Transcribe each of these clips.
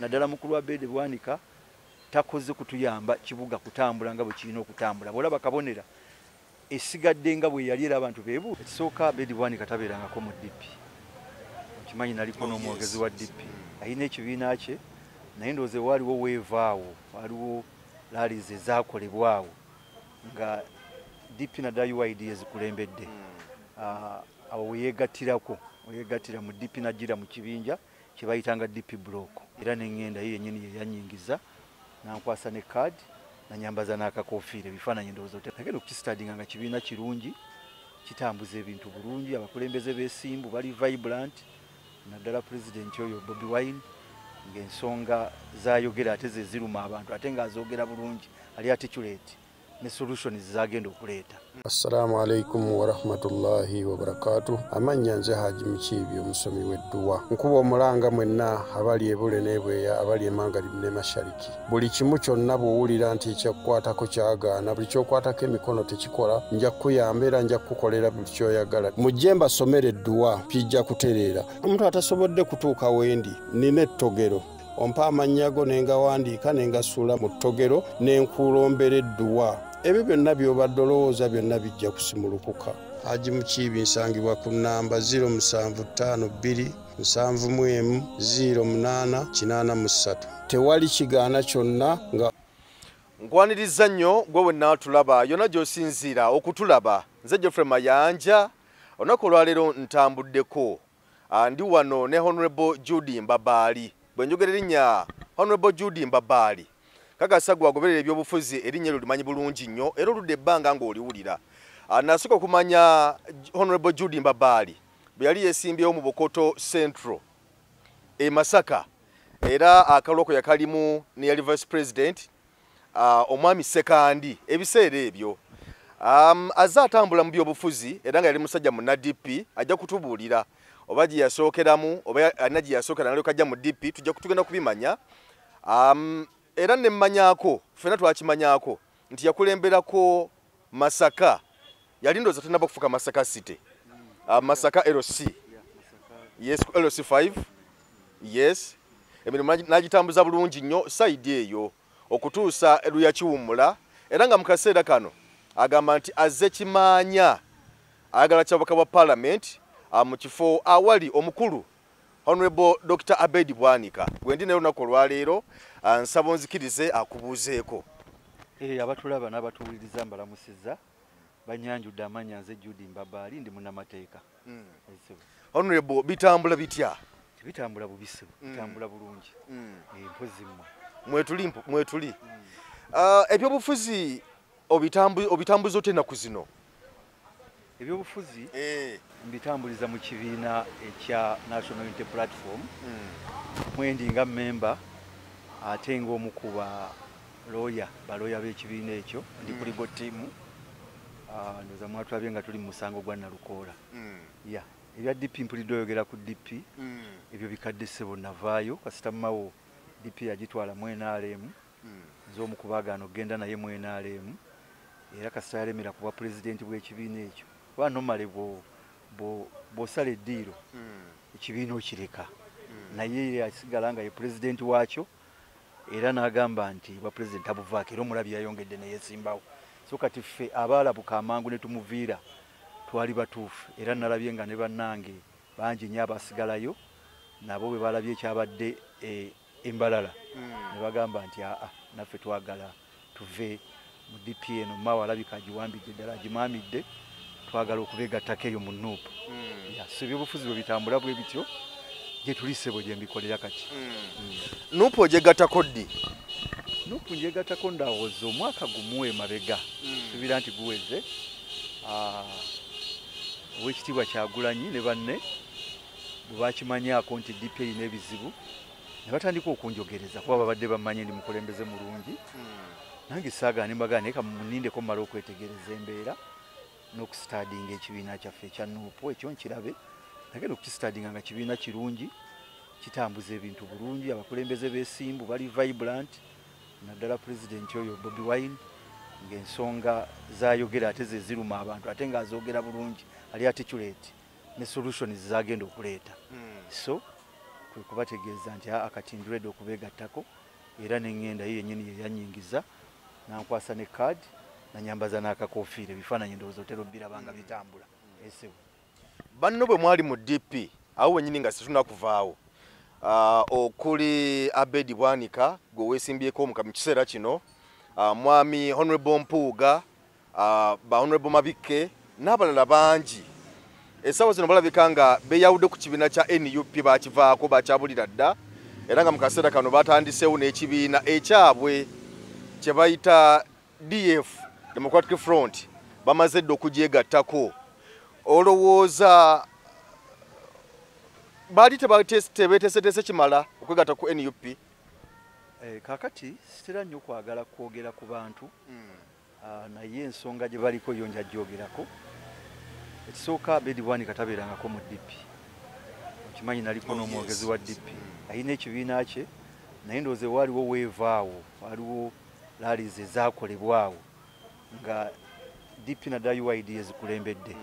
naddala mukulu wa Bedi Bwanika takoze kutuyamba kibuga kutambula nga bwe kirina okutambula. Bwolaba kabonera esigadde nga bwe yali era abantu beebu. Ekisooka Bedi Bwanika tabeerangako mu DP. Okimanyi naliko n'omwogezi wa DP. Alina ekibiina kye naye ndowooza waaliwo weevaawo, waaliwo laalizi ezaakolebwawo nga DP naddala UID ezikulembedde. Awo weyegattira mu DP najjira mu kibinja kye bayitanga DP block. Era n'engenda ye yennyini ye yanyingiza nankwasa ne card nanyambaza n'akakofiira ebifaananyi ndowooza nagenda okukisitadinga nga kibiina kirungi kitambuza ebintu bulungi, abakulembeze b'esimbu bali vibrant, naddala pulezidenti oyo Bobi Wine ng'ensonga zayogera ate ze ziruma abantu ate ng'azoogera bulungi ali articulate ne solution zagenda okuleeta. Assalamu alaikum wa rahmatullahi wa barakatuh. Amanya nze Haji Mukiibi omusomi w'edduwa. Nkuba omulanga mwenna abali ebule n'ebweya abali emangalibi ne mashariki. Buli kimu kyonna bw'owulira nti ekyakukwatako kyagaana, buli ky'okwatako emikono tekikola, nja kukuyamba era nja kukukolera buli ky'oyagala. Mujje mbasomere edduwa kijja kutereera. Omuntu atasobodde kutuuka wendi nina ettogero. Ompa amannya go ne ngawandiika ne ngasuula mu ttogero ne nkulombera edduwa. Ebyo byonna by'obadde olowooza byonna bijja kusimulukuka. Haji Mukiibi nsangibwa ku nnamba 0752 0708 tewali kigaana kyonna nga nkwaniriza nnyo gwe wenna tulaba yonna gy'osinziira okutulaba. Nze Geoffrey Mayanja olunaku olwaleero ntambuddeko ndi wano ne Honorable Judy Mbabaali. Bwe njogera erinnya Honorable Judy Mbabaali kakasa gwagoberera ebyobufuzi erinnya eryo limanyi bulungi nnyo era oludde ebbanga ng'oliwulira. Nasooka okumanya Honorable Judy Mbabaali bwe yali yeesimbyewo mu Bukoto Central e Masaka era akaloko yakalimu ne yali Vice President omwami Sekandi ebiseera ebyo. Azze atambula mu byobufuzi era nga yali musajja mu DP ajja kutubuulira oba gye yasookeramu oba alina gye yasookera nalyoka ajja mu DP tugenda kubimanya. Era ne mmanyaako ffenna twakimanyaako nti yakulemberako Masaka yali ndowooza tannaba kufuuka Masaka City. Masaka LC yes LC5 yes emirimu n'agitambuza bulungi nnyo sayidi eyo okutuusa eruya kiwummula era nga mu kaseera kano agamba nti azze kimaanya ayagala kyabaka bwa Parliament mu kifo awali omukulu Honorable Dr. Abedi Bwanika. Gwendi nayo olunaku olwaleero nsaba onzikirize akubuuzeeko. Abatulaba n'abatuwuliriza mbalamusizza banyanjudde amanya nze Judy Mbabaali ndi munnamateeka. Honorable bitambula bitya? Bitambula bubisi, bitambula bulungi. Mpozi mwetuli. Ebyobufuzi obitambuza otya ennaku zino? Ebyobufuzi mbitambuliza mu kibiina ekya National Unity Platform. Mwendi nga member ate ng'omu ku balooya b'ekibiina ekyo ndi ku legal team. Ndowooza mwatulabye nga tuli mu musango gwa Nalukoola. Ebya DP mpulidde oyogera ku DP ebyo bikadde ssebo navaayo kasita mmawo DP yagitwala mu NRM z'omu ku baagaana okgenda naye mu NRM era kasita yalemera kuba pulezidenti bw'ekibiina ekyo. Kuba nomale bw'osala eddiiro ekibiina okireka naye yasigala nga ye pulezidenti waakyo era n'agamba nti bwa pulezidenti abuvaako era omulabye yayongedde ne yeesimbawo. So kati ffe abaalabuka amangu ne tumuviira twali batuufu era nalabye nga ne bannange bangi nnyo abasigalayo nabo bwe balabye ekyabadde embalala ne bagamba nti naffe twagala tuve mu DP eno maawe alabika agiwambidde ddala agimaamidde twagala okubeegattako eyo mu NUP. So ebyobufuzi bwe bitambula bwe bityo gye tuli ssebo gye mbikolera kati. NUP ogyegattako ddi? NUP ngyegattako ndowooza omwaka gumu emabega subira nti guweze. Oweekitiibwa Kyagulanyi ne banne bwe bakimanyaako nti DP erina ebizibu ne batandika okunjogereza kuba babadde bamanye ndi mukulembeze mulungi. Nange saagaane mbagana naye kamunindeko mmala okwetegereza embeera n'okusitadinga ekibiina kyaffe ekya NUP ekyo nkirabe nagenda okukisitadinga nga kibiina kirungi kitambuza ebintu bulungi, abakulembeze b'esimbu bali vibrant, naddala pulezidenti oyo Bobi Wine ng'ensonga zayogera ate ze ziruma abantu ate ng'azoogera bulungi ali articulate ne solution zagenda okuleeta. So kwe kubategeeza nti akati ndred okubeegattako era neŋŋenda ye yennyini ye yanyingiza nankwasa ne kaadi nanyambaza n'akakofiira ebifaananyi ndowooza otera obbirabanga bitambula esebo banno bwe mwali mu DP awo wennyini nga situna kuvaawo okuli Abedi Bwanika gwe weesimbyeko mu kiseera kino mwami Honorable Mpuuga ba Honorable Mabikke n'abalala bangi essaawa zino balabika nga beeyawudde ku kibiina kya NUP bakivaako bakyabulira dda era nga mu kaseera kano batandiseewo n'ekibiina ekyabwe kye bayita DF Democratic Front bamaze dda okugyegattako olowooza baali tebeeteeseteese kimala okwegatta ku NUP? Kaakati sitera nnyo okwagala kwogera ku bantu naye ensonga gye baliko yo nja gyogerako. Ekisooka Abedi Bwanika tabeerangako mu DP, okimanyi naliko n'omwogezi wa DP alina ekibiina kye naye ndowooza waaliwo weevaawo waliwo laalizi ezaakolebwawo nga DP na UID ezikulembedde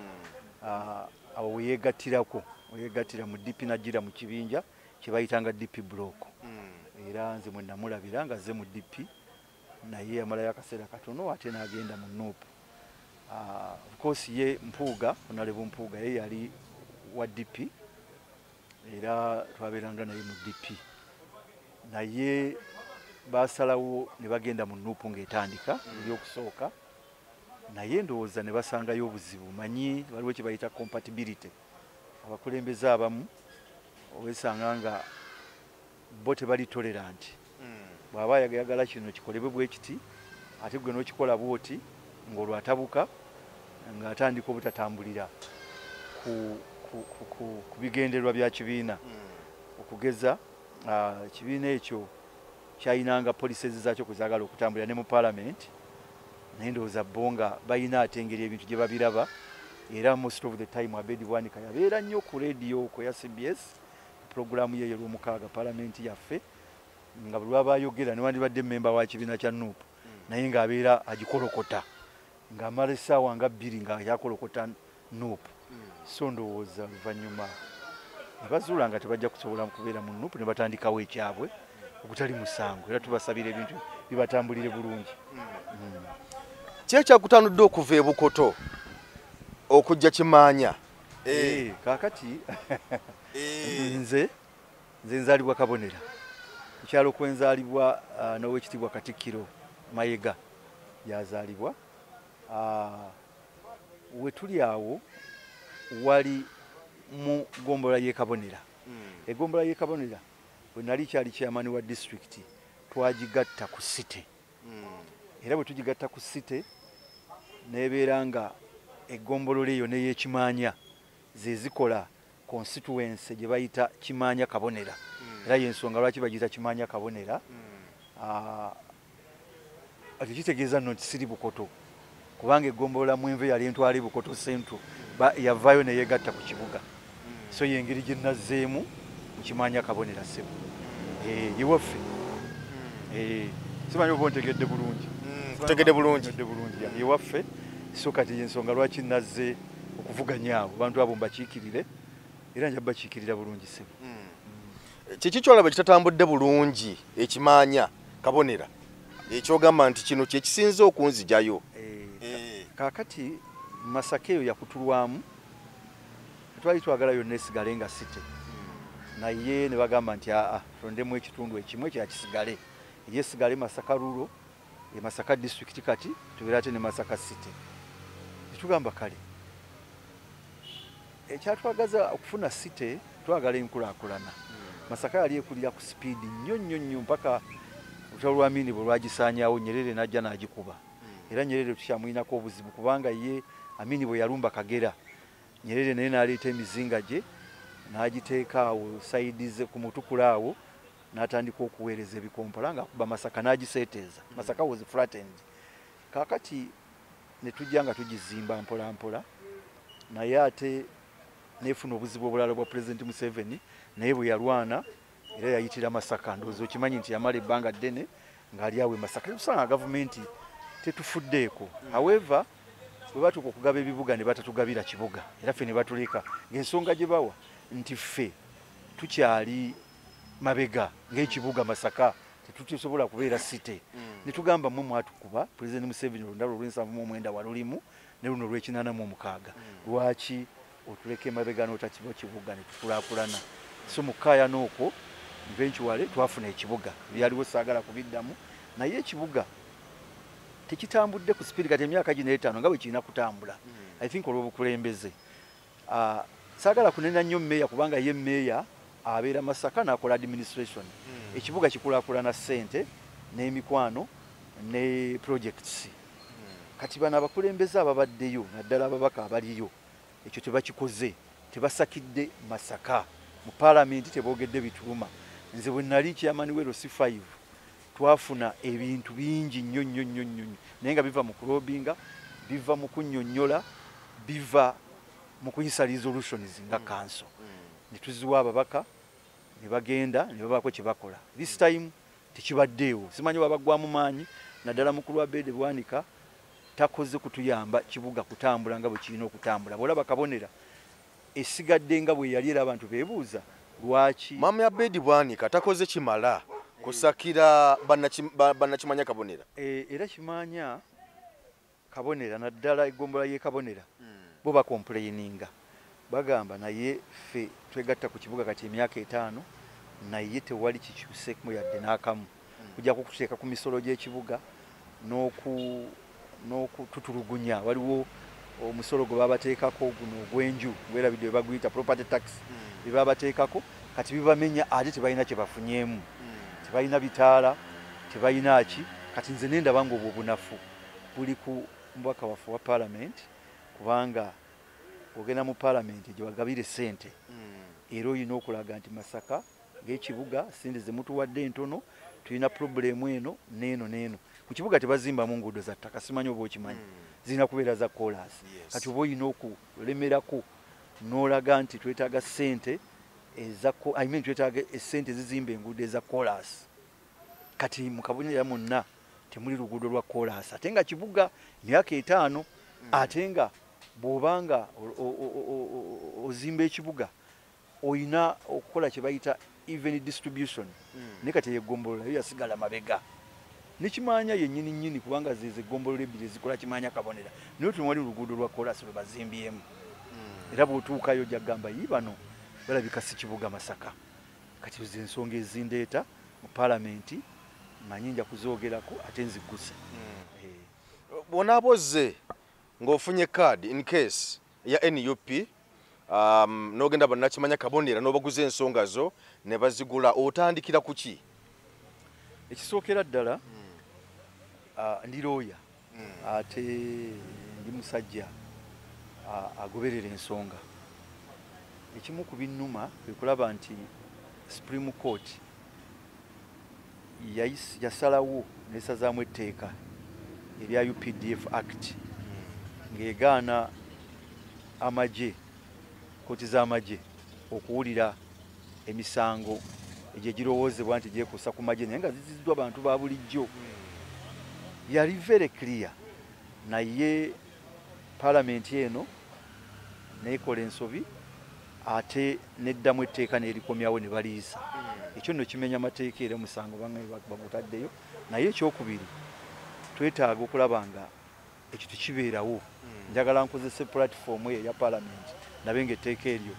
awo weyegattira mu DP najjira mu kibinja kye bayitanga DP block era nze mwe namulabira nga azze mu DP naye yamalayo akaseera katono ate n'agenda mu NUP. Of course ye Mpuuga, Honorable Mpuuga ye yali wa DP era twabeeranga naye mu DP naye basalawo ne bagenda mu NUP ng'etandika ebyokusooka naye ndowooza ne basangayo obuzibu manyi waliwo kye bayita compatibility. Abakulembeze abamu owesanga nga bo tebali tolerant bw'aba yagala kino kikolebwe bwe kiti ate gwe n'okikola bwoti ng'olwatabuka ng'atandika obutatambulira ku bigendererwa bya kibiina okugeza kibiina ekyo kyayinanga policies zaakyo kwe zaagala okutambulira ne mu parliament naye ndowooza bo nga balina ate engeri ebintu gye babiraba era most of the time Abedi Bwanika yabeera nnyo ku radio ku ya CBS programu ye y'olwomukaaga parliament yaffe nga buli lwaba ayogera newandibadde memba wa kibiina kya NUP naye ng'abeera agikolokota ng'amala essaawa nga 2 nga yakolokota NUP. So ndowooza oluvannyuma ne bazuula nga tebajja kusobola kubeera mu NUP ne batandikawo ekyabwe okutali musango era tubasabira ebintu bibatambulire bulungi. Ki ekyakutanudde okuva e Bukoto okujja Kimaanya? Kaakati nze nzaalibwa Kabonera ekyalo kwenzaalibwa n'owekitiibwa Katikkiro Mayiga yazaalibwa. We tuli awo wali mu gombola y'e Kabonera. Egombola y'e Kabonera bwe nali kyali chairman wa district twagigatta ku city era bwe tugigatta ku city nebeera nga egombolola eyo n'ey'Ekimaanya ze zikola constituency gye bayita Kimaanya Kabonera era y'ensonga lwaki bagiyita Kimaanya Kabonera. Ati kitegeeza nno nti siri Bukoto kubanga egombolola Mwenve yali entwala Bukoto Central yavaayo ne yeegatta ku kibuga so y'engeri gye nazzeemu mu Kimaanya Kabonera ssebo yewaffe simanyi oba ontegedde bulungi. Kutegedde bulungi yewaffe so kati y'ensonga lwaki nazze okuvuganya abo bantu abo mbakiikirire era nja bakiikirira bulungi ssebo. Kiki kyolaba kitatambudde bulungi ekimaanya Kabonera ekyogamba nti kino kyekisinze okunzijayo? Kaakati Masaka eyo yakutulwamu twali twagala yonna esigale nga city naye ne bagamba nti tondemu ekitundu ekimu ekyakisigale eyesigale Masaka rulo e Masaka district kati tubeera ate ne Masaka city. Netugamba kale ekyatwagaza okufuna city twagala enkulaakulana. Masaka yali ekulira ku speed nnyo mpaka olutalo lwa Amini bwe lwagisaanyaawo Nyerere n'ajja n'agikuba era Nyerere tukyamuyinako obuzibu kubanga ye Amini bwe yalumba Kagera Nyerere naye n'aleeta emizinga gye n'agiteeka awo saidize ku mutukula awo n'atandika okuweereza ebikompola ng'akuba Masaka n'agiseeteeza. Masaka was flattened. Kaakati ne tujja nga tugizimba mpola mpola naye ate neefuna obuzibu obulala bwa President Museveni naye bwe yalwana era yayitira Masaka ndowooza okimanyi nti yamala ebbanga ddene ng'ali awo e Masaka. Tusanga gavumenti tetufuddeeko. However bwe batuuka okugaba ebibuga ne batatugabira kibuga era ffe ne batuleka ng'ensonga gye bawa nti ffe tukyali mabega ng'ekibuga Masaka tetusobola kubeera site ne tugamba mmwe mwatukuba President Museveni olundalo olw'ensanvu mu omwenda walulimu ne luno olw'ekinaana mu omukaaga lwaki otuleke mabega n'otakiba kibuga ne tukulaakulana so mu Kaaya n'okwo eventually twafuna ekibuga byaliwo saagala kubiddamu naye ekibuga tekitambudde ku spirit kati emyaka gino 5 nga bwe kirina kutambula I think olw'obukulembeze saagala kunena nnyo mmeeya kubanga ye mmeeya abeera Masaka n'akola administration ekibuga kikulaakulana ssente n'emikwano ne projects kati bano abakulembeze ababaddeyo naddala ababaka abaliyo ekyo tebakikoze tebasakidde Masaka mu parliament teboogedde bituluma nze bwe nali chairman we C5 twafuna ebintu bingi nnyo naye nga biva mu kulobinga biva mu kunnyonnyola biva mu kuyisa resolutions nga council ne tuziwa ababaka ne bagenda ne babaako kye bakola this time tekibaddeewo simanyi wabagwamu maanyi naddala mukulu wa Bede Bwanika takoze kutuyamba kibuga kutambula nga bwe kirina okutambula bwolaba kabonera esigadde nga bwe yali era abantu beebuuza lwaki mama ya Bede Bwanika takoze kimala kusakira bannakimanya kabonera era kimanya kabonera naddala eggombola ye kabonera bo bakomplaininga bagamba naye ffe twegatta ku kibuga kati emyaka 5 naye tewali kikyuseemu yadde n'akamu kujja kukuteeka ku misolo gy'ekibuga n'okututulugunya waliwo omusolo gwe babateekako guno ogw'enju weerabidde we baguyita property tax bye babateekako kati bibamenya ate tebalina kye bafunyeemu tebalina bitaala tebalina ki kati nze nendaba nga obwo obunafu buli ku mbwaka waffe wa parliament kubanga ogenda mu parliament gye bagabire ssente era olina okulaga nti Masaka ng'ekibuga ssente ze mutuwadde entono tulina problemu eno n'eno ku kibuga tebazimbamu nguudo za ttaka simanyi oba okimanyi zirina kubeera za kolas kati oba olina okulemerako n'olaga nti twetaaga ssente twetaaga essente zizimba enguudo eza kolas kati mu kabonera mwonna temuli luguudo lwa kolas ate nga kibuga myaka 5 ate nga bw'obanga ozimba ekibuga oyina okukola kye bayita even distribution ne kati yegombolola yo yasigala mabega nikimanya yennyini kubanga zeze gombolola ebbiri ezikola kimanya kabonera naye tumwali luguudo lwa kolas lwe bazimbyemu era bw'otuukayo ojja kugamba yi bano balabika si kibuga Masaka kati ze ensonga ezindeeta mu palamenti manyi nja kuzoogerako ate nzigusa bw'onaaboze ng'ofunye card in case ya NUP n'ogenda bannakimanya kabonera n'obaguza ensonga zo ne bazigula otandikira ku ki ekisookera ddala ndi looya ate ndi musajja agoberera ensonga ekimu ku binnuma kwe kulaba nti Supreme Court yasalawo n'esazaamu etteeka erya UPDF Act ng'egaana amagye kooti z'amagye okuwulira emisango egyo egirowoozebwa nti gyekuusa ku magye naye nga ziziddwa abantu ba bulijjo yali very clear naye palamenti eno neekola ensobi ate neddamu etteeka n'erikomyawo ne baliisa ekyo nno kimenya amateeka era omusango bange bagutaddeyo naye ekyokubiri twetaaga okulaba nga ekyo tekibeerawo njagala nkozese platform eya palamenti nabe ng'etteeka eryo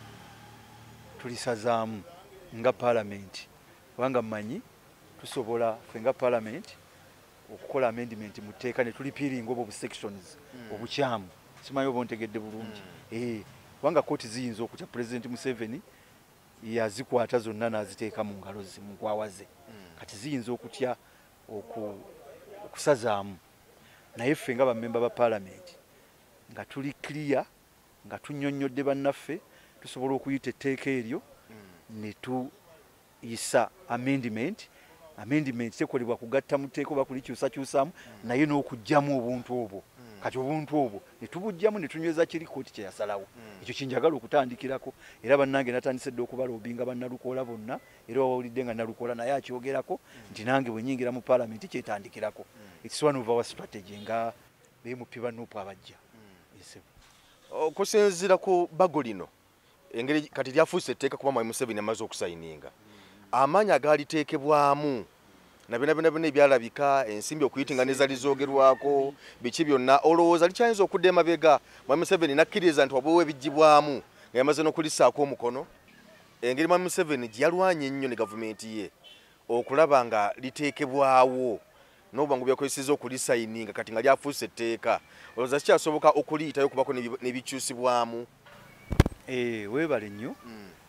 tulisazaamu nga palamenti kubanga mmanyi tusobola ffe nga palamenti okukola amendment mu tteeka ne tulipiiringa obwo sections obukyamu simanyi oba ontegedde bulungi kubanga kooti ziyinza okutya President Museveni yazikwata zonna n'aziteeka mu ngalo ze mu nkwawa ze kati ziyinza okutya okusazaamu naye ffe nga bammemba ba palamenti nga tuli clear nga tunnyonnyodde bannaffe tusobola okuyita etteeka eryo ne tuyisa amendment tekolebwa kugatta mu tteeka oba kulikyusakyusaamu naye n'okugyamu obuntu obwo kati obuntu obwo ne tubugyamu ne tunyweza kiri kooti kye yasalawo ekyo kinjagala okutandikirako era bannange natandise dde okuba loobinga bannalukoola bonna era wawulidde nga nalukoola naye akyogerako nti nange bwe nyingira mu palamenti kyetandikirako it's one of our strategy nga bemupi banuupu abajja okusinziira ku bago lino engeri kati lyafuuse etteeka kuba Mwai Museveni amaze okusayininga amaanyi agaliteekebwamu na byonna ebyalabika ensimbi okuyitinganiza lizoogerwako biki byonna olowooza likyayinza okudda emabega Mwami Museveni nakkiriza nti wabwewo ebigibwamu nga yamaze n'okulissaako omukono engeri Mwami Museveni gye yalwanye ennyo ne gavumenti ye okulaba nga liteekebwawo n'obwangu byakozesezza okulisayininga kati nga lyafuuse etteeka olowooza kikyasoboka okuliyitayo okubako n'ebikyusibwamu? Weebale nnyo.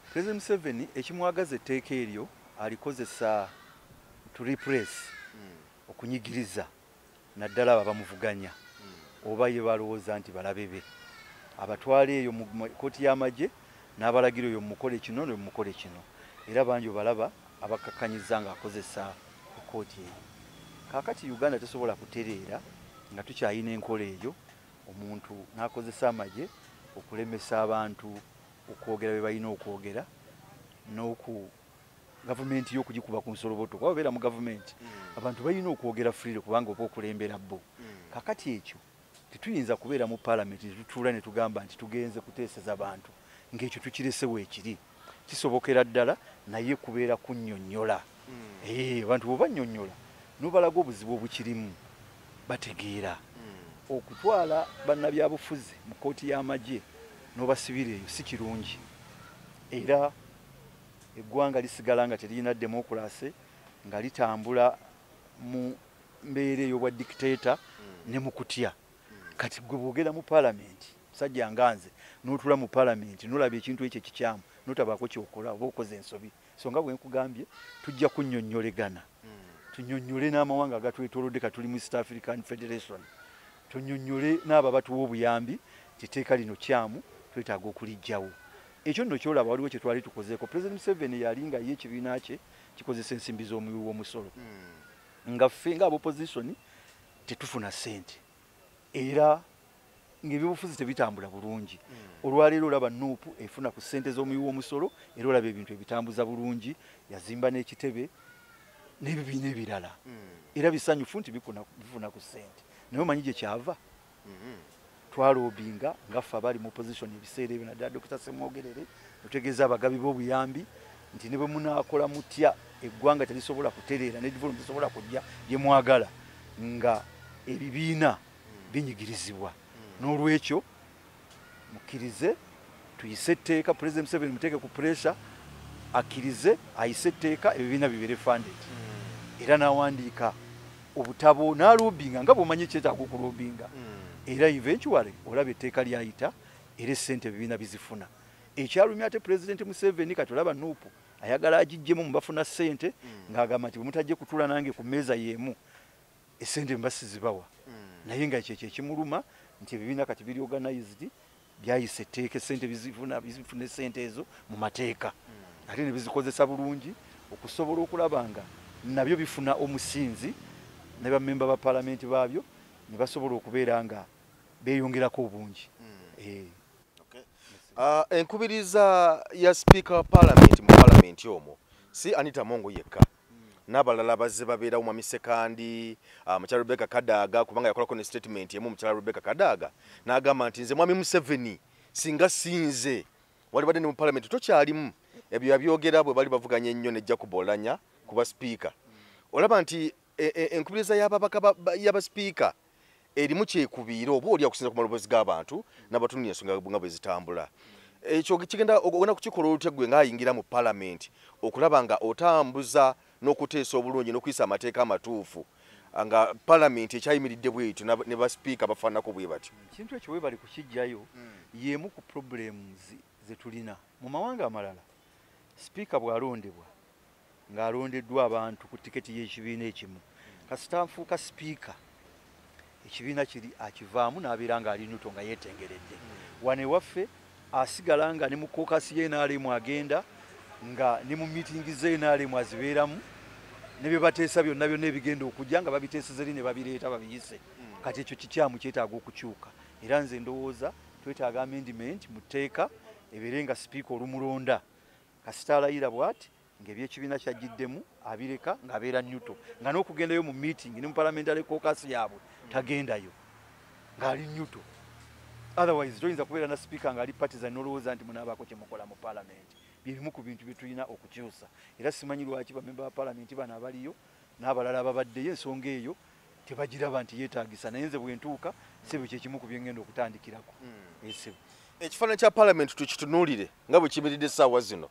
President Museveni ekimwagaza etteeka eryo alikozesa to repress okunyigiriza naddala abo abamuvuganya oba ye balowooza nti balabe be abatwala eyo mu kkooti y'amagye n'abalagira eyo mukole kino ne mukole kino era bangi balaba abakakkanyiza nga akozesa kkooti eyo. Kaakati Uganda tesobola kutereera nga tukyayina enkola eyo omuntu n'akozesa amagye okulemesa abantu okwogera bye balina okwogera gavumenti y'okugikuba ku nsoloboto kuba babeera mu gavumenti abantu balina okwogera freely kubanga oba okulembera bo. Kakati ekyo tetuyinza kubeera mu paalamenti netutuula ne tugamba nti tugenze kuteeseza bantu ng'ekyo tukiresewo ekiri kisobokera ddala naye kubeera kunnyonnyola. Abantu bwe bannyonnyola n'obalaga obuzibu obukirimu bategeera. Okutwala bannabyabufuzi mu kkooti y'amagye n'obasibira eyo si kirungi era eggwanga lisigala nga teririna demokrasi nga litambula mu mbeera ey'obwa dictator ne mu kutya. Kati gwe bwogera mu paalamenti musajja nga nze n'otula mu paalamenti n'olaba ekintu ekyo ekikyamu n'otabaako kyokola oba okoze ensobi so nga bwe nkugambye tujja kunnyonnyolegana tunnyonnyole n'amawanga agatwetoolodde katuli mu East African Federation tunnyonnyole n'abo abatuwa obuyambi kiteeka lino kyamu twetaaga okulijjawo. Ekyo nno kyolaba waliwo kye twali tukozeeko. President Museveni yali nga ye ekibiina kye kikozesa ensimbi z'omuwi w'omusolo nga ffe nga ab'opposition tetufuna ssente era ng'ebyobufuzi tebitambula bulungi. Olwaleero olaba Nuupu efuna ku ssente z'omuwi w'omusolo era olaba ebintu ebitambuza bulungi yazimba n'ekitebe n'ebibiina ebirala era bisanyufu nti bifuna ku ssente naye omanyi gye kyava twaloobinga ngaffe abali mu opposition ebiseera ebyo naddala Dr. Semwogerere tutegeeza abagabi b'obuyambi nti ne bwe munaakola mutya eggwanga terisobola kutereera ne development tesobola kujja bye mwagala nga ebibiina binyigirizibwa. N'olwekyo mukkirize tuyise etteeka President Museveni muteeke ku pressure akkirize ayise etteeka ebibiina bibeere funded era n'awandiika obutabo n'aloobinga nga bw'omanyi ekyetaaga okuloobinga era eventually olaba etteeka lyayita era essente ebibiina bizifuna. Ekyalumya ate President Museveni kati olaba Nuupu ayagala agijjemu mu bafuna ssente ng'agamba nti bwe mutajje kutuula nange ku mmeeza y'emu essente mbasizibawa naye nga ekyo ekimuluma nti ebibiina kati biri organized byayisa etteeka essente bizifuna essente ezo mu mateeka ate ne bizikozesa bulungi okusobola okulaba nga nabyo bifuna omusinzi ne bammemba ba paalamenti baabyo ne basobola okubeera nga beeyongerako obungi. Enkubiriza ya Speaker wa Parliament mu Parliament omwo si Anita Mongo yekka n'abalala bazze babeerawo Mwami Sekandi Mukyala Rebecca Kadaga kubanga yakolako ne statement emu Mukyala Rebecca Kadaga n'agamba nti nze Mwami Museveni singa sinze wali badde ne mu Parliament tokyalimu ebyo yabyogera bwe bali bavuganya ennyo ne Jacob Oulanyah kuba Speaker. Olaba nti enkubiriza y'aba Speaker erimu kyekubiira oba oli akusinza ku maloboozi g'abantu n'abatunula ensonga nga bwe zitambula. Ekyo kigenda ogenda kukikola olutya gwe ng'ayingira mu Parliament okulaba nga otambuza n'okuteesa obulungi n'okuyisa amateeka amatuufu nga Parliament ekyayimiridde bwetyo ne ba Speaker bafaanako bwe batyo. Kintu ekyo weebali kukijjayo y'emu ku problems ze tulina mu mawanga amalala. Speaker bw'alondebwa ng'alondeddwa abantu ku tiketi y'ekibiina ekimu kasita nfuuka Speaker ekibiina kiri akivaamu n'abeera ng'ali Nuuto nga yeetengeredde. Wano ewaffe asigala nga ne mu kokasi y'NRM agenda nga ne mu miitingi z'NRM azibeeramu ne bye bateesa byonna ebigenda okujja nga babiteeseza eri ne babireeta babiyise. Kati ekyo kikyamu kyetaaga okukyuka era nze ndowooza twetaaga amendment mu tteeka ebeere nga Speaker olumulonda kasita alayira bw'ati ng'ebyekibiina kyajjiddemu abireka ng'abeera Nuuto nga n'okugendayo mu meeting ne mu parliamentary caucus yaabwe tagendayo ng'ali Nuuto. Otherwise toyinza kubeera na Speaker ng'ali partisan n'olowooza nti munaabaako kye mukola mu Parliament. byebimu ku bintu bye tulina okukyusa era simanyi lwaki bamemba ba palamenti bano abaliyo n'abalala ababaddeyo ensonga eyo tebagiraba nti yeetaagisa naye nze bwentuuka sebo kyekimu ku byengenda okutandikirako esebo ekifaananyi kya palamenti tukitunuulire nga bwe kimiridde essaawa zino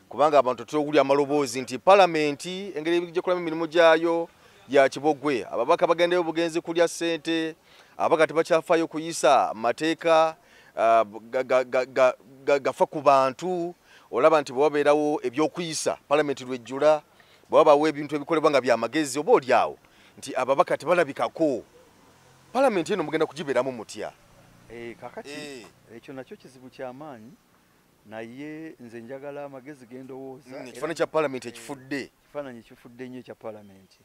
kubanga abantu tuwulya amaloboozi nti palamenti engeri gyekolamu emirimu gyayo ya kibogwe ababaka bagendeyo bugenzi kulya ssente ababaka tebakyafaayo kuyisa mateeka gafa ku bantu olaba nti bwe wabeerawo ebyokuyisa palamenti lwejjula bwe wabaawo ebintu ebikolebwa nga byamagezi oba olyawo nti ababaka tebalabikako palamenti eno mugenda kugibeeramu mutya kakati ekyo nakyo kizibu kyamaanyi naye nze njagala amagezi gendowooza ekifaananyi kya palamenti ekifudde ekifaananyi ekifudde nnyo ekya palamenti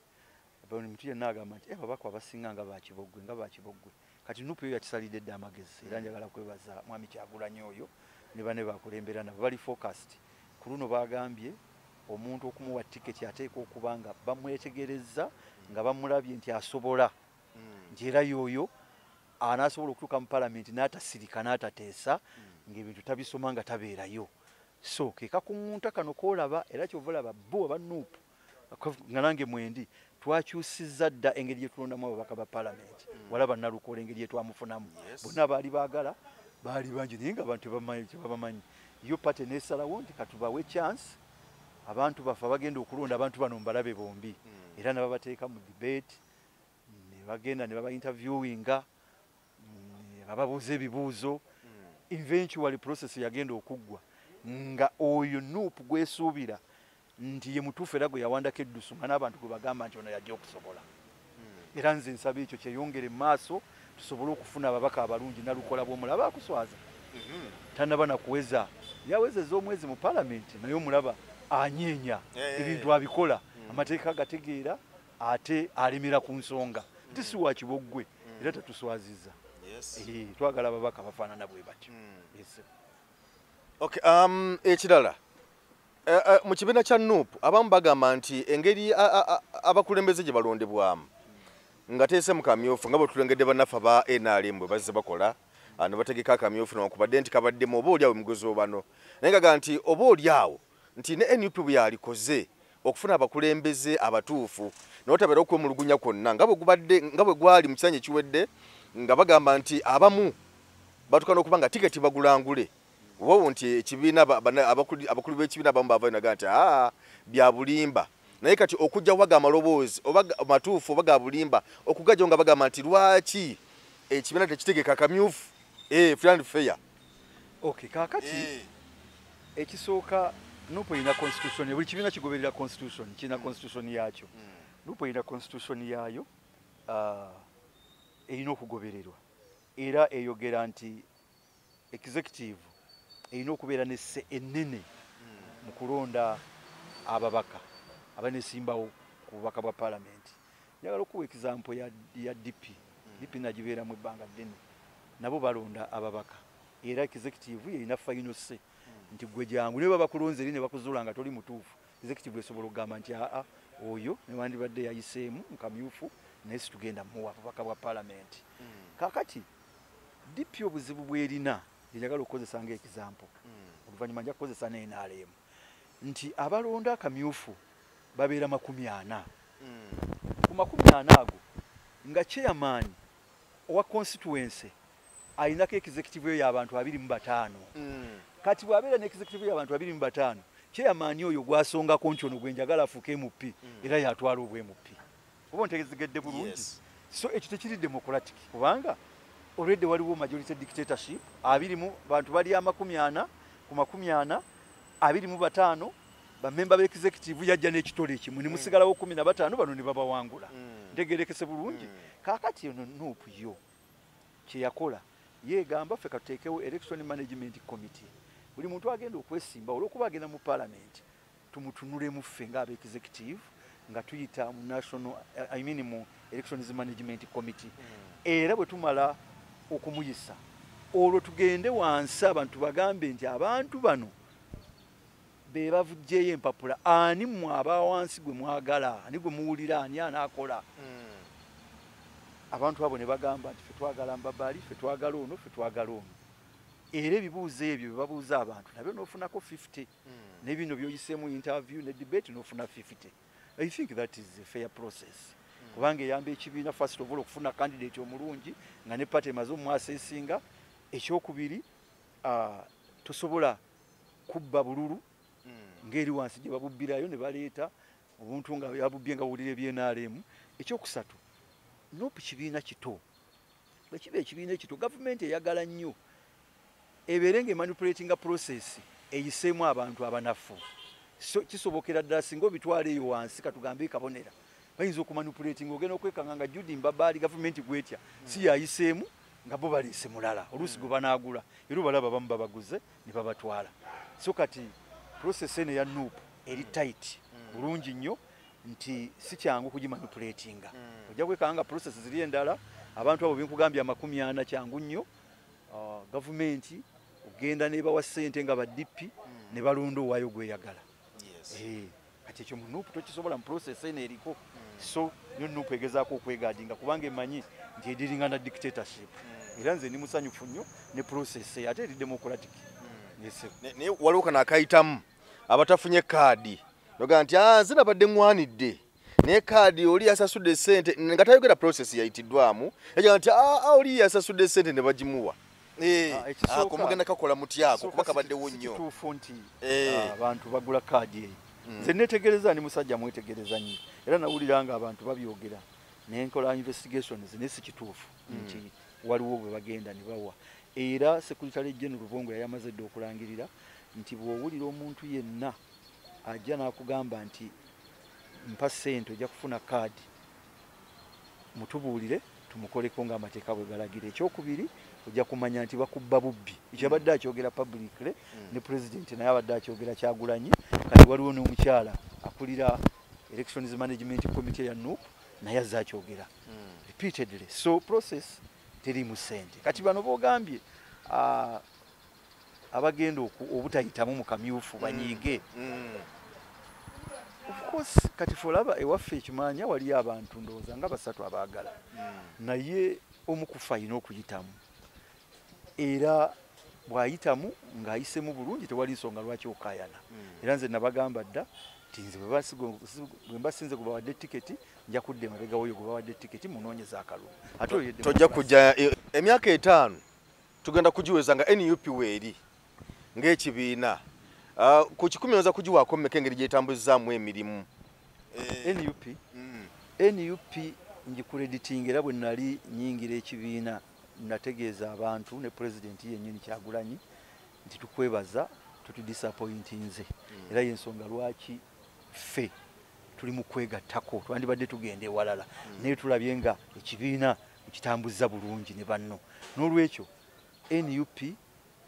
buli muntu yenna agamba nti ababaka abasinga nga bakibogwe kati nupu eyo yakisalidde dde amagezi era njagala kwebaza mwami Kyagulanyi oyo ne bane bakulembera nabo bali focused ku luno bagambye omuntu okumuwa tiketi ateeka okuba nga bamwetegereza nga bamulabye nti asobola nti era yoyo anaasobola okutuuka mu palamenti n'atasirika n'atateesa ng'ebintu tabisoma nga tabeerayo so ke kakuŋŋunta kano koolaba era kyova olaba bo aba nuupu nga nange mwendi twakyusizza dda engeri gye tulondamu ababaka ba palamenti walaba Nalukoola engeri gye twamufunamu bonna baali baagala baali bangi naye nga abantu tebabamanyi yo pate neesalawo nti katubawe chance abantu bafe bagenda okulonda abantu bano mbalabe bombi era ne babateeka mu debate ne bagenda ne baba interviewinga bababuuza ebibuuzo eventually process yagenda okuggwa nga oyo nuupu gwesuubira nti ye mutuufu era gwe yawandako eddusu nga n'abantu gwe bagamba nti ono yajja okusobola era nze nsaba ekyo kyeyongere mu maaso tusobole okufuna ababaka abalungi Nalukoola bw'omulaba akuswaza tanaba nakuweza yawezeza omwezi mu palamenti naye omulaba anyeenya ebintu abikola amateeka agategeera ate alemera ku nsonga nti si wa kibogwe era tatuswaziza twagala ababaka bafaanana bwe batyo ekirala mu kibiina kya nuupu abamu bagamba nti engeri abakulembeze gye balondebwamu nga teese mu kamyufu nga bwe tulengedde bannaffe aba NRM bwe bazze bakola ne bategeka akamyufu newankubadde nti kabaddemu oba oliawo emigozi bano naye ngaga nti oba oliawo nti ne NUP bwe yalikoze okufuna abakulembeze abatuufu n'otabeera okwemulugunya kwonna nga bwe gwali mu kisanyi ekiwedde nga bagamba nti abamu batukana okuba nga tiketi bagulangule obawo nti ekibiina abakulu b'ekibiina abamu bava naga nti bya bulimba naye kati okujja waga amaloboozi oba matuufu oba ga bulimba okugajja nga bagamba nti lwaki ekibiina tekitegeka akamyufu free and fair kakati ekisooka nuupu erina constitution buli kibiina kigoberera constitution kirina constitution yaakyo nuupu erina constitution yaayo erina okugobererwa era eyogera nti executive erina okubeera n'esse ennene mu kulonda ababaka abanesimbawo ku bubaka bwa palamenti njagala okuwa example ya DP nagibeeramu ebbanga ddene nabo balonda ababaka era executive yerina final say nti gwe jangu ne baba kulonze eri ne bakuzuula nga toli mutuufu executive esobola okugamba nti oyo newandibadde yayiseemu mu kamyufu naye situgenda muwa ababaka bwa palamenti kakati DP obuzibu bwerina njagala okukozesa nga example oluvannyuma nja kukozesa ne NRM nti abalonda akamyufu babeera 40 ku 40 ago nga chairman owa constituency ayinako executive yo y'abantu 25 kati bwabeera ne executive y'abantu 25 chairman oyo gwasongako nti ono gwe njagala afuuke MP era yatwala obwe MP oba ntegezegedde bulungi so ekyo tekiri democratic kubanga already waliwo majority dictatorship abirimu bantu bali 40 ku 40 25 bamemba b'executive yajja n'ekitole ekimu ne musigalawo 15 bano ne babawangula ntegerekese bulungi kakati ono nuupu yo kye yakola yeegamba ffe katuteekewo election management committee buli muntu agenda okwesimba olw'okuba agenda mu parliament tumutunulemu ffe ng'aba-executive nga tuyita mu mu elections management committee era bwe tumala okumuyisa olwo tugende wansi abantu bagambe nti abantu bano be bavujjeyo empapula ani mmwe aba wansi gwe mwagala ani gwe muwulira ani anaakola abantu abo ne bagamba nti ffe twagala Mbabaali ffe twagala ono ffe twagala ono era ebibuuzo ebyo bye babuuza abantu nabyo n'ofunako 50 ne bino by'oyiseemu interview ne debate n'ofuna 50. I think that is a fair process. Kubanga eyamba ekibiina first of all okufuna candidate omulungi nga ne party emaze omwasesinga. Ekyokubiri tosobola kubba bululu ngeri wansi gye babubbirayo ne baleeta obuntu nga yabubbye nga bawulira eby'NRM. Ekyokusatu nopu kibiina kito bwekiba ekibiina ekito gavumenti eyagala nnyo ebeere ng'emanipulating process eyiseemu abantu abanafu. So kisobokera ddala singa obitwala eyo wansi katugambe kabonera bayinza okumanipulating ogenda okwekanga nga Judy Mbabaali gavumenti gwetya si yayiseemu nga bo baleese mulala oluusi gwe banaagula era balaba bamu babaguze ne babatwala. So kati process eno ya nuupu eri tight bulungi nnyo nti si kyangu kugimanipulatinga. Ojja kwekanga process ziri endala abantu abo benkugambye 40 kyangu nnyo. Gavumenti ogenda nebawa ssente nga ba DP ne balonda owaayo gweyagala. Kati ekyo mu nuupu tokisobola mu process eno eriko. So nyo nuupu egezaako okwegaadinga kubanga emanyi nti ediringa na dictatorship. Era nze ndi musanyufu nnyo ne process ate eri democratic. Naye waliwo kano akayitamu abatafunye kaadi noga nti zirabadde ŋŋwanidde naye kaadi oli yasasudde ssente nga tayogera process yayitiddwamu yaga nti oli yasasudde ssente ne bagimuwa. Kumugenda kakola mutyako kuba kabaddewo nnyo. Kituufu nti abantu bagula kaadi eyo. Nze netegereza ni musajja mwetegereza nnyo era nawulira nga abantu babyogera nenkola investigations naye si kituufu nti waliwo bwe bagenda ne bawa. Era Secretary General Rubongo yayamaze dde okulangirira nti bw'owulira omuntu yenna ajja n'akugamba nti mpa ssente ojja kufuna kaadi mutubuulire tumukoleko ng'amateeka bwe galagira. Ekyokubiri ojja kumanya nti bakubba bubbi. Ekyo abadde akyogera publicly ne President naye abadde akyogera Kyagulanyi. Kati waliwo n'omukyala akulira Elections Management Committee ya NUP naye azze akyogera repeatedly. So process terimu ssente. Kati bano boogambye abagenda obutayitamu mu kamyufu banyiige. Of course kati folaba ewaffe ekimanya waliyo abantu ndowooza nga 3 abaagala naye omukufa alina okuyitamu era bw'ayitamu ng'ayisemu bulungi tewali nsonga lwaki okaayana. Era nze nabagamba dda nti nze bwe mbasinze kubawadde tiketi nja kudda emabega w'oyo gwe bawadde tiketi munoonyeza akalulu. Tojja kujja emyaka 5 tugenda kugiweza nga NUP weeri ng'ekibiina ku 10 oyinza kugiwaako mmeka engeri gyetambuzaamu emirimu. NUP ngikureditinga era bwe nali nyingira ekibiina nategeeza abantu ne President yennyini Kyagulanyi nti tukwebaza tutudisappointinze era y'ensonga lwaki ffe tuli mu kwegattako twandibadde tugenda ewalala naye tulabye nga ekibiina kitambuza bulungi ne banno. N'olwekyo NUP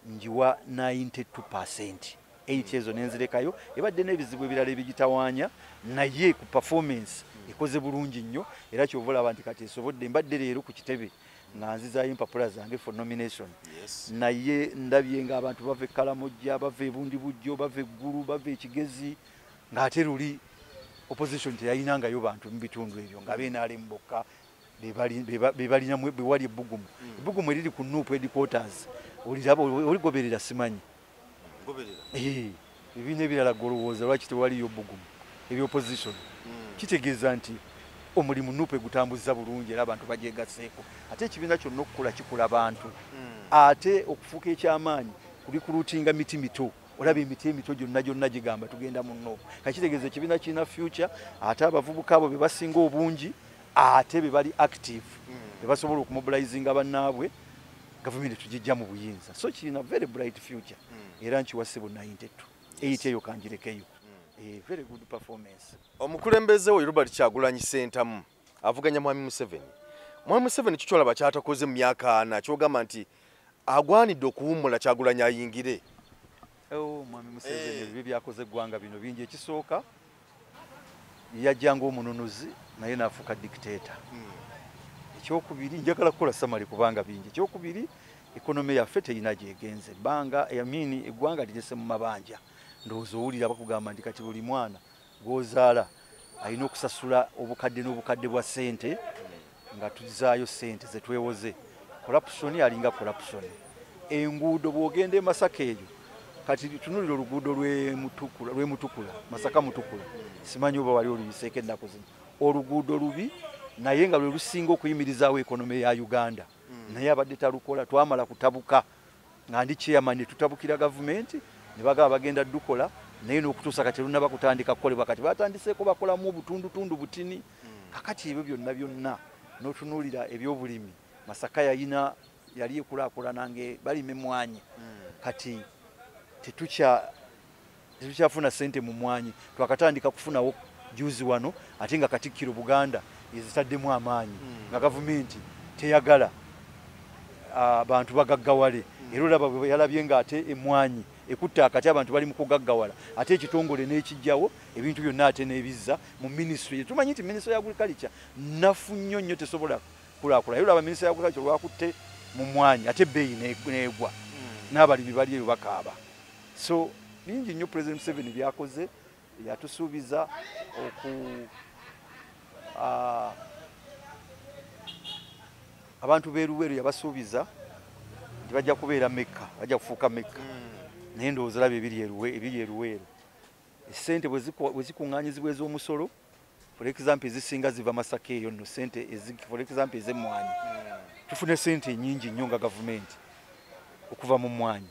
njiwa 92%. 8 ezo nenzirekayo ebadde n'ebizibu ebirala ebigitawaanya naye ku performance ekoze bulungi nnyo era kyova olaba nti kati esobodde mbadde leero ku kitebe nga nzizaayo empapula zange for nomination. Naye ndabye nga abantu bava Kalamojja bava Bundibujjo bava Eggulu bava Ekigezi ng'ate luli opposition teyayinangayo bantu mu bitundu ebyo nga beenaale mbokka bebalinamu bewali ebbugumu. Ebbugumu eriri ku NUP headquarters oligoberera simanyi ebibiina ebirala golowooza lwaki tewaliyo bbugumu ebyo opposition. Kitegeeza nti omulimu NUP gutambuza bulungi era abantu bagyegaseeko ate ekibiina kyonna okukula kikula bantu ate okufuuka ekyamaanyi kulikuruutinga miti mito olaba emiti emito gyonna gigamba tugenda mu NUP. Kakitegeeza ekibiina kirina future ate abavubuka abo be basinga obungi ate be bali active be basobola okumobilizinga bannaabwe gavumenti tugijja mu buyinza. So kirina very bright future era nkiwase bu 92 8 eyo kangirekeyo. Very good performance. Omukulembeze we Robert Kyagulanyi Ssentamu avuganya Mwami Museveni. Mwami Museveni kikyolaba kyatakoze mu myaka 4 kyogamba nti agwanidde okuwummula Kyagulanyi ayingire. Mwami Museveni ebyo byakoze eggwanga bino bingi. Ekisooka yajjanga omununuzi naye n'afuuka dictator. Ekyokubiri njagala kukola samali kubanga bingi. Ekyokubiri ekonomi yaffe terina gyegenze. Eggwanga ligese mu mabanja. Ndowooza owulira bakugamba nti kati buli mwana gw'ozaala alina okusasula obukadde n'obukadde bwa ssente nga tuzaayo ssente ze twewoze. Corruption alinga corruption. enguudo bw'ogenda e Masaka eyo kati tunulira oluguudo lwe Mutukula Masaka Mutukula simanyi oba wali oluyiseeko ennaku zino oluguudo lubi naye nga lwe lusinga okuyimirizaawo ekonomi ya Uganda naye abadde talukola twamala kutabuka nga ndi chairman tutabukira gavumenti ne bagaba bagenda dukola naye n'okutuusa kati lunaba kutandika kukolebwa kati batandiseeko bakolamu obutundutundu butini kakati ebyo byonna n'otunuulira ebyobulimi Masaka yali ekulaakulana nange balima emmwanyi kati tetukyafuna sente mu mmwanyi twakatandika kufunawo juzi wano ate nga Katikkiro Buganda ezitaddemu amaanyi nga gavumenti teyagala abantu bagaggawale era olaba bwe yalabye nga ate emmwanyi ekutta akati abantu bali mu kugaggawala ate ekitongole n'ekijjawo ebintu byonna ate n'ebizza mu ministry tumanyi nti ministry ya agriculture nafu nnyo tesobola kulakula era olaba ministry ya agriculture lwakutte mu mmwanyi ate ebbeeyi n'egwa n'abalimi bali eyo bakaaba so bingi nnyo President Museveni byakoze yatusuubiza abantu beeruweeru yabasuubiza nti bajja kubeera Mekka bajja kufuuka Mekka naye ndowooza olaba ebiri eruweeru esente bwe zikuŋŋaanyizibwa ez'omusolo for example ezisinga ziva Masaka eyo nno sente for example ez'emmwanyi tufune sente nnyingi nnyo nga gavumenti okuva mu mmwanyi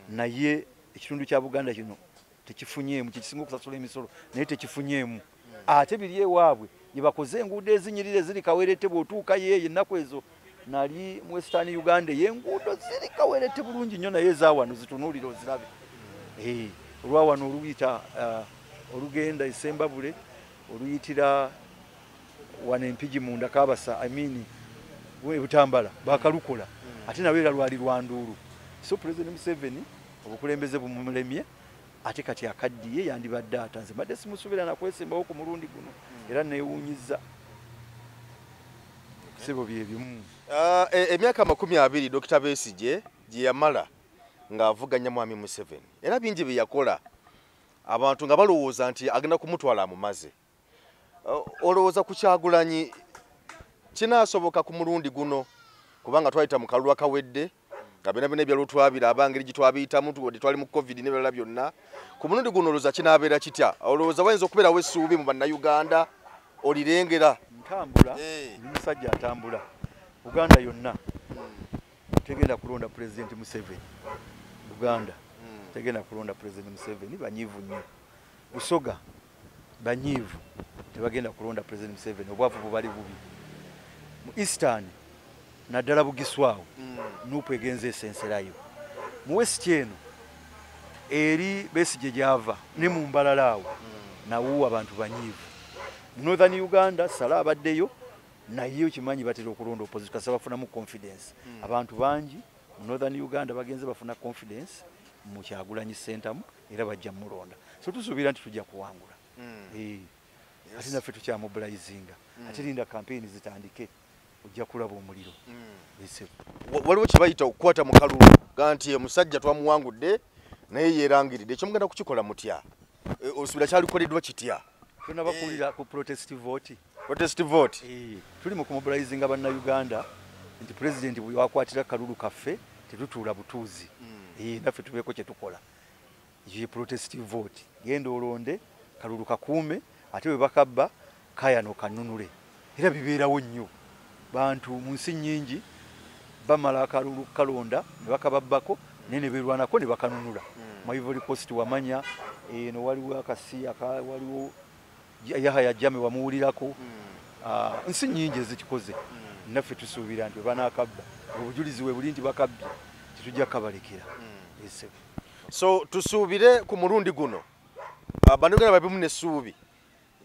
naye ekitundu kya Buganda kino tekifunyeemu kyekisinga okusasula emisolo naye tekifunyeemu ate biri ewaabwe gye bakoze enguudo ezinyirira eziri Kawerette bw'otuukayo eyo ennaku ezo nali mu Western Uganda y'enguudo ziri Kawerette bulungi nnyo naye ezaawano zitunuulire ozirabe olwawano oluyita olugenda e Sembabule oluyitira wano Empigi munda Kabasa Butambala bakalukola ate nawe era lwali lwanduulu so President Museveni obukulembeze bumulemye ate kati akaddiye yandibadde atanze badde simusuubira nakwesembawo ku mulundi guno era neewuunyiza sebo byebimu emyaka 20 Dr. Besigye gye yamala ng'avuganya mwami Museveni era bingi bye yakola abantu nga balowooza nti agenda kumutwala amumaze olowooza ku Kyagulanyi kinaasoboka ku mulundi guno kubanga twayita mu kalulu akawedde nga bina ebyalo twabira abangeri gitwabiyitamu twali mu COVID n'ebirala byonna ku mulundi guno olowooza kinaabeera kitya olowooza wayinza okubeerawo essuubi mu bannayuganda olirengera ntambula ndi musajja atambula Buganda yonna tegenda kulonda President Museveni Buganda tegenda kulonda President Museveni banyiivu nnyo Busoga banyiivu tebagenda kulonda President Museveni obwavu bubali bubi mu Eastern naddala Bugiswawo nuupu egenza esenserayo mu West eno eri Besigye gyava ne mu Mbalalaawo nawo abantu banyiivu mu Northern Uganda Sala abaddeyo naye okimanyi batera okulonda opposition kasa bafunamu confidence abantu bangi mu Northern Uganda bagenze bafuna confidence mu Kyagulanyi Centamu era bajja mulonda so tusuubira nti tujja kuwangula ate naffe tukyamobilizinga ate linda campaign zitandike ojja kulaba omuliro waliwo kibayita okukwata mu kalulu nti omusajja twamuwangudde naye yeerangiridde ekyo mugenda kukikola mutya osuubira kyalikoleddwa kitya tunabakulira ku protest vote tuli mu kumobilizinga bannayuganda nti president bwe wakwatira kalulu kaffe tetutuula butuuzi naffe tubeeko kye tukola ye protest vote genda olonde kalulu kakuume ate bwe bakabba kayano kanunule era bibeerawo nnyo bantu mu nsi nnyingi bamala akalulu kalonda ne bakababbako naye ne beerwanako ne bakanunula mu Ivory Coast wamanya eno waliwo akasi waliwo Yahaya Jammeh wamuwulirako nsi nnyingi ezikikoze naffe tusuubira nti banaakabba obujulizi we buli nti bakabbye tetujja kabalekera so tusuubire ku mulundi guno bannayuganda babimu n'essuubi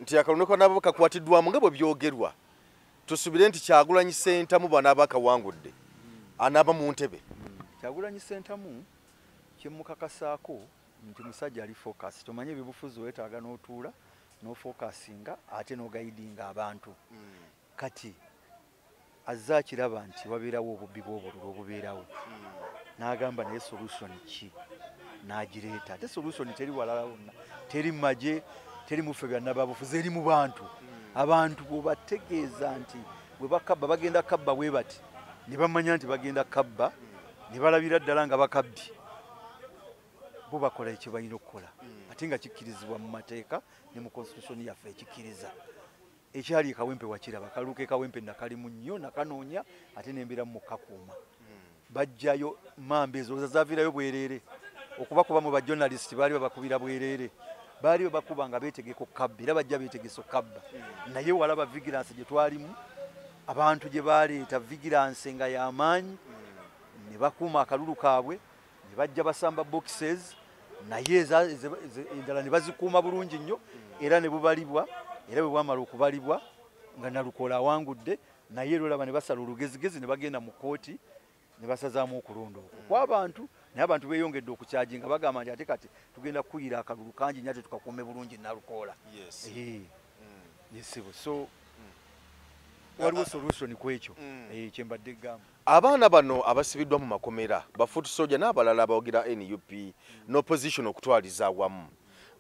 nti akalulu kanaba kakwatiddwamu nga bwe byogerwa tusuubire nti Kyagulanyi Centamu bw'anaaba akawangudde anaaba mu ntebe Kyagulanyi Centamu kyemukakasaako nti musajja ali focus tomanye ebibufuzi weetaaga n'otuula n'ofocusinga ate n'ogaidinga abantu kati azza akiraba nti wabeerawo obubbi bw'obululu obubeerawo n'agamba naye solution ki n'agireeta ate solution teri walala wonna teri maje teri muffe byannababufuzi eri mu bantu abantu bwebategeeza nti bwe bakabba bagenda kabba bwe bati ne bamanya nti bagenda kabba ne balabira ddala nga bakabbi bo bakola ekyo balina okukola ate nga kikkirizibwa mu mateeka ne mu constitution yaffe ekikkiriza. Ekyali ekawempe wakiraba kaluuka ekawempe nakalimu nnyo nakanoonya ate nembera mu kakuuma bajjayo mamba ezo zazaavirayo bwereere okubakuba mu bajournalist baali babakubira bwereere baali bakuba nga beetegeka okukabba era bajja beetegesa okukabba naye walaba vigilance gye twalimu abantu gye baleeta vigilance nga y'amaanyi ne bakuuma akalulu kaabwe ne bajja basamba boxes naye endala ne bazikuuma bulungi nnyo era ne bubalibwa era bwe bwamala okubalibwa nga Nalukoola awangudde naye olaba ne basala olugezigezi ne bagenda mu kooti ne basazaamu okulonda okwo kw'abantu naye abantu beeyongedde okukyaji nga bagamba nti ate kati tugenda kukuyiira akalulu kangi nnyo ate tukakuume bulungi Nalukoola. Yesibo so waliwo solution ku ekyo kyembadde gamba. Abaana bano abasibiddwa mu makomera bafuuti soja n'abalala abawagira NUP n'opposition okutwaliza awamu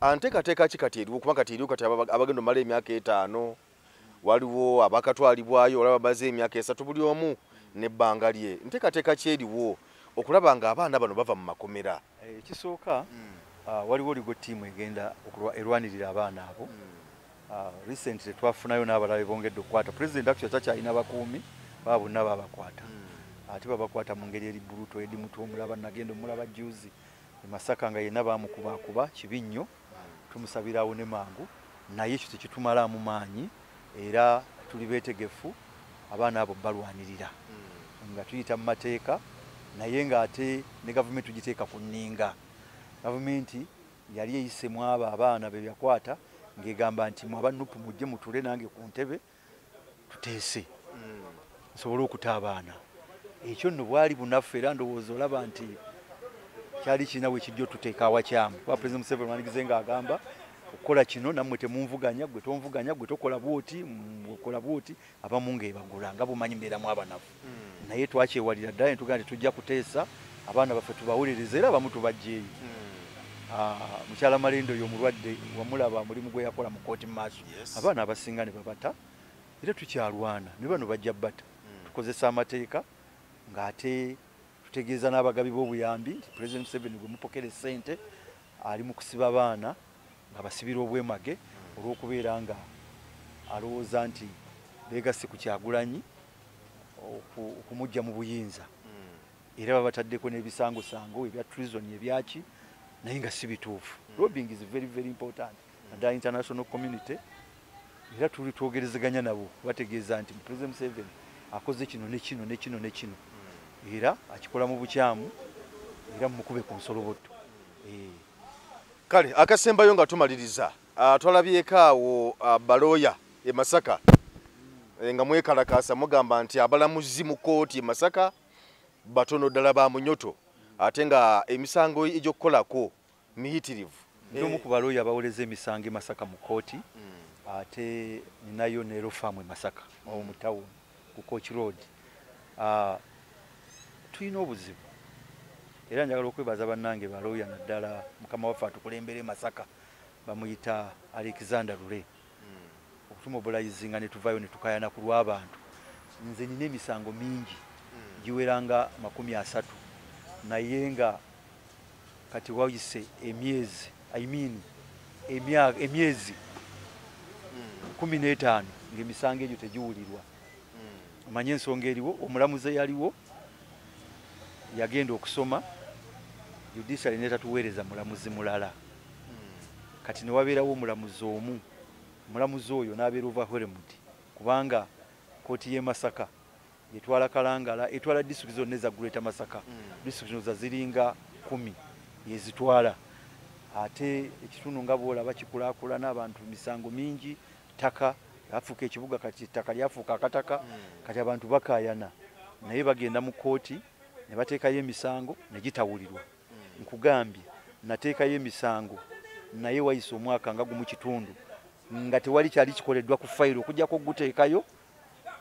anteekateeka ki kati eriwo kuba kati eriwo kati abagenda omala emyaka 5 waliwo abakatwalibwayo olaba baze emyaka 3 buli omu n'ebbanga lye nteekateeka ki eriwo okulaba nga abaana bano bava mu makomera? Ekisooka waliwo ligo ttiimu egenda erwanirira abaana abo. Recently twafunayo n'abalala bongedde okukwata president actually takyalina bakuumi baba bonna babakwata ate babakwata mu ngeri eri bruto edi mutu omulaba nagenda omulaba juzi e Masaka nga yenna bamukubakuba kibi nnyo tumusabirawo ne mangu naye ekyo tekitumalamu maanyi era tuli beetegefu abaana abo balwanirira nga tuyita mu mateeka naye nga ate ne gavumenti tugiteeka ku nninga. Gavumenti yali eyisemu abo abaana be byakwata ngegamba nti mwabanupu mujje mutule nange ku ntebe tuteese nsobole okuta abaana. Ekyo nno bwali bunaffe era ndowooza olaba nti kyali kirina we kijja otuteeka awakyamu kuba President Museveni mwanigize ng'agamba okukola kino nammwe temunvuganya gwe tonvuganya gwe tokola bwoti okola bwoti abamu ng'ebagula nga bumanyi mbeeramu abanafu naye twakyewalira ddala ne tugamba nti tujja kuteesa abaana baffe tubawulirize era abamu tubajjeeyo. Mukyala Malendo oyo omulwadde wamulaba mulimu gwe yakola mu kooti mu maaso abaana abasinga ne babata era tukyalwana ne bano bajja bata tukozesa amateeka ng'ate tutegeeza n'abagabi b'obuyambi President Museveni gwe mupokere ssente ali mu kusiba abaana nga basibira obwemage olw'okubeera nga alowooza nti beegase ku Kyagulanyi okumujja mu buyinza era babataddeko n'ebisangosango ebya treason ebyaki naye nga si bituufu. Lobbying is very very important naddala international community era tuli twogerezeganya nabo bategeeza nti President Museveni akoze kino ne kino ne kino ne kino era akikola mu bukyamu era mukube ku nsolobotto. Kale akasembayo nga tumaliriza twalabyeko awo balooya e Masaka nga mwekalakasa mugamba nti abalamuzi mu kooti e Masaka batono ddala ba munyoto ate nga emisango egy'okukolako miyitirivu. Ndomu ku balooya bawoleza emisango e Masaka mu kooti ate ninayo ne Rofamu e Masaka mu town ku Coach Road. Tulina obuzibu era njagala okwebaza bannange balooya naddala mukama waffe atukulembera e Masaka bamuyita Alexander Lule okutumobilizinga ne tuvaayo ne tukayana ku lw'abantu. Nze nina emisango mingi giweranga 30 naye nga kati wayise emyezi emyezi 15 ng'emisango egyo tegiwulirwa. Omanye ensonga eriwo omulamuzi yaliwo yagenda okusoma judiciary netatuweereza mulamuzi mulala kati ne wabeerawo omulamuzi omu omulamuzi oyo n'abeera overwhelmed kubanga kooti y'e Masaka etwala Kalangala etwala district zonna eza Greater Masaka district za ziringa 10 yezitwala ate ekitundu nga bwolaba kikulaakulana abantu misango mingi ttaka yafuuka ekibuga kati ttaka lyafuuka akataka kati abantu bakayana naye bagenda mu kooti ne bateekayo emisango ne gitawulirwa. Nkugambye nateekayo emisango naye wayise omwaka nga gumu kitundu nga tewali kyali kikoleddwa ku fayiro okujjako guteekayo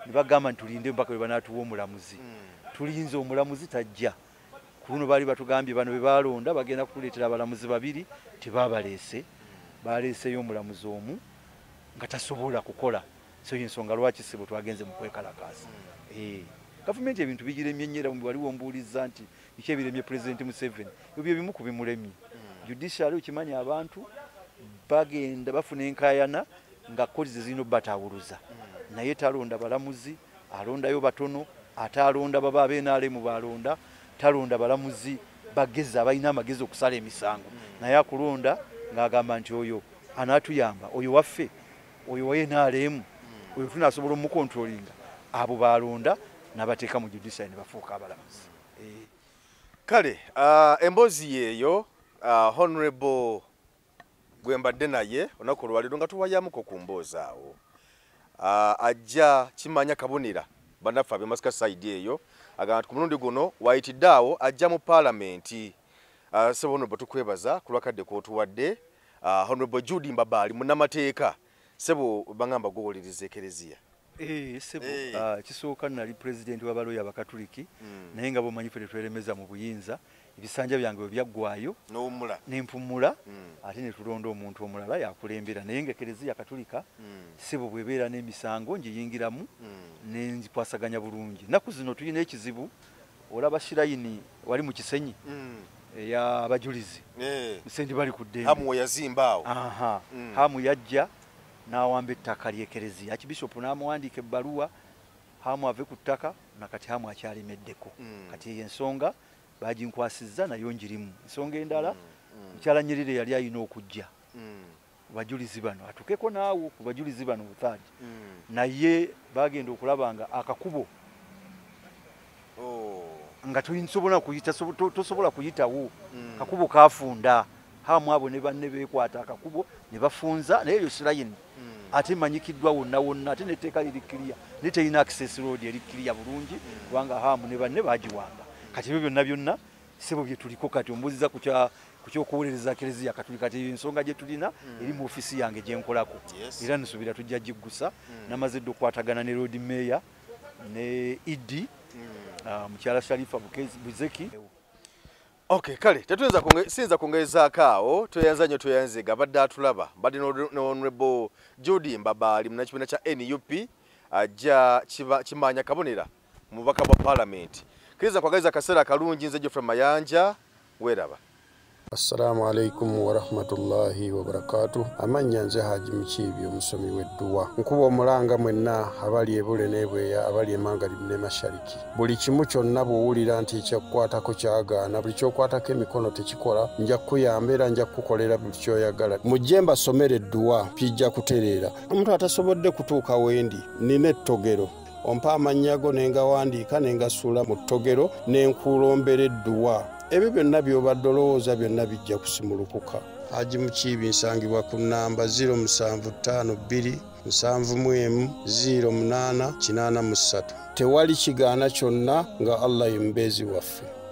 ne bagamba nti tulinde mpaka bwe banaatuwa omulamuzi. Tulinze omulamuzi tajja ku luno baali batugambye bano be balonda bagenda kutuleetera abalamuzi 2 tebabaleese baleeseyo omulamuzi omu nga tasobola kukola so ensonga lwaki sibo twagenze mu kwekalakaasa. gavumenti ebintu bigiremye nnyera waliwo mbuuliza nti biki ebiremye President Museveni ebyo bimu ku bimulemye. Judiciary ukimanya abantu bagenda bafuna enkayana nga kkooti zirina batawuluza naye talonda balamuzi alondayo batono ate alonda baba ab'NRM balonda talonda balamuzi bagezi abalina amagezi okusala emisango naye akulonda ng'agamba nti oyo anaatuyamba oyo waffe oyo wa NRM oyo tunasobola omukontrolinga abo balonda nabateeka mu judiciary ne bafuuka abalamuzi. Kale emboozi yeeyo Honorable gwembadde naye olunaku olwaleero nga tuwayamuko ku mboozi awo ajja kimanya kabonera bannaffe ab'emasika side eyo agamba ku mulundi guno wayitidde awo ajja mu paalamenti. Sebo Honorable tukwebaza ku lwakadde k'otuwadde. Honorable Judy Mbabali munnamateeka sebo bangamba gwowuliriza ekereziya. Sebo kisooka nali president w'abaloya abakatuliki naye nga bomanyi ffe tetweremeza mu buyinza ebisanja byange bwe byaggwayo nempumula ate ne tulonda omuntu omulala yakulembera naye nga ekereziya katulika sebo bwebeera n'emisango ngiyingiramu nenzikwasaganya bulungi. Nnaku zino tulina ekizibu olaba Shirayini wali mu Kisenyi ey'abajulizi sendi bali ku ddembe hamu yazimba awo hamu yajja n'awamba ettaka ly'ekereziya Archbishop n'amuwandiika ebbaluwa hamu ave ku ttaka nakati hamu akyalemeddeko kati eyo ensonga baginkwasizza nayo njirimu. Ensonga endala mukyala Nyerere yali alina okujja bajulizi bano atukeko naawo ku bajulizi bano buthaadi naye bagenda okulaba nga akakubo nga tosobola kuyitawo kakubo kafunda hamu abo ne banne beekwata akakubo ne bafunza naye eyo Shirayini ate manyikiddwa wonna wonna ate netteeka lirikiriya ne terina access road erikiriya bulungi kubanga hamu ne banne bagiwamba. Kati ebyo byonna byonna sebo bye tuliko kati ombuziza ku kyokuwolereza Ekereziya Katulika kati ensonga gye tulina eri mu ofisi yange gye nkolako era nsuubira tujja giggusa namaze dde okukwatagana ne road mayor ne Idi mukyala Sharifa Buzeki. Okay, kale tetuyinza sinza kwongerezaako awo tweyanza nnyo tweyanzega badde atulaba badde ne Honorable Judy Mbabali munakibiina kya NUP ajja kimanya kabonera mubaka bwa parliament. Kiriza kwagaliza akaseera kalungi nze Geoffrey Mayanja weraba. Assalamu alaikum wa rahmatullahi wa barakatuh. Amanya nze Haji Mukiibi omusomi w'edduwa. Nkuba omulanga mwenna abali ebule n'ebweya abali emangali ne mashariki. Buli kimu kyonna bw'owulira nti ekyakukwatako kyagaana buli ky'okwatako emikono tekikola nja kukuyamba era nja kukukolera buli ky'oyagala. Mujje mbasomere edduwa kijja kutereera. Omuntu atasobodde kutuuka wendi nina ettogero. Ompa amannya go ne ngawandiika ne ngasuula mu ttogero ne nkulombera edduwa. Ebyo byonna by'obadde olowooza byonna bijja kusimulukuka. Haji Mukiibi nsangibwa ku nnamba 0752 71 08 83. Tewali kigaana kyonna nga Allah ye mubeezi waffe.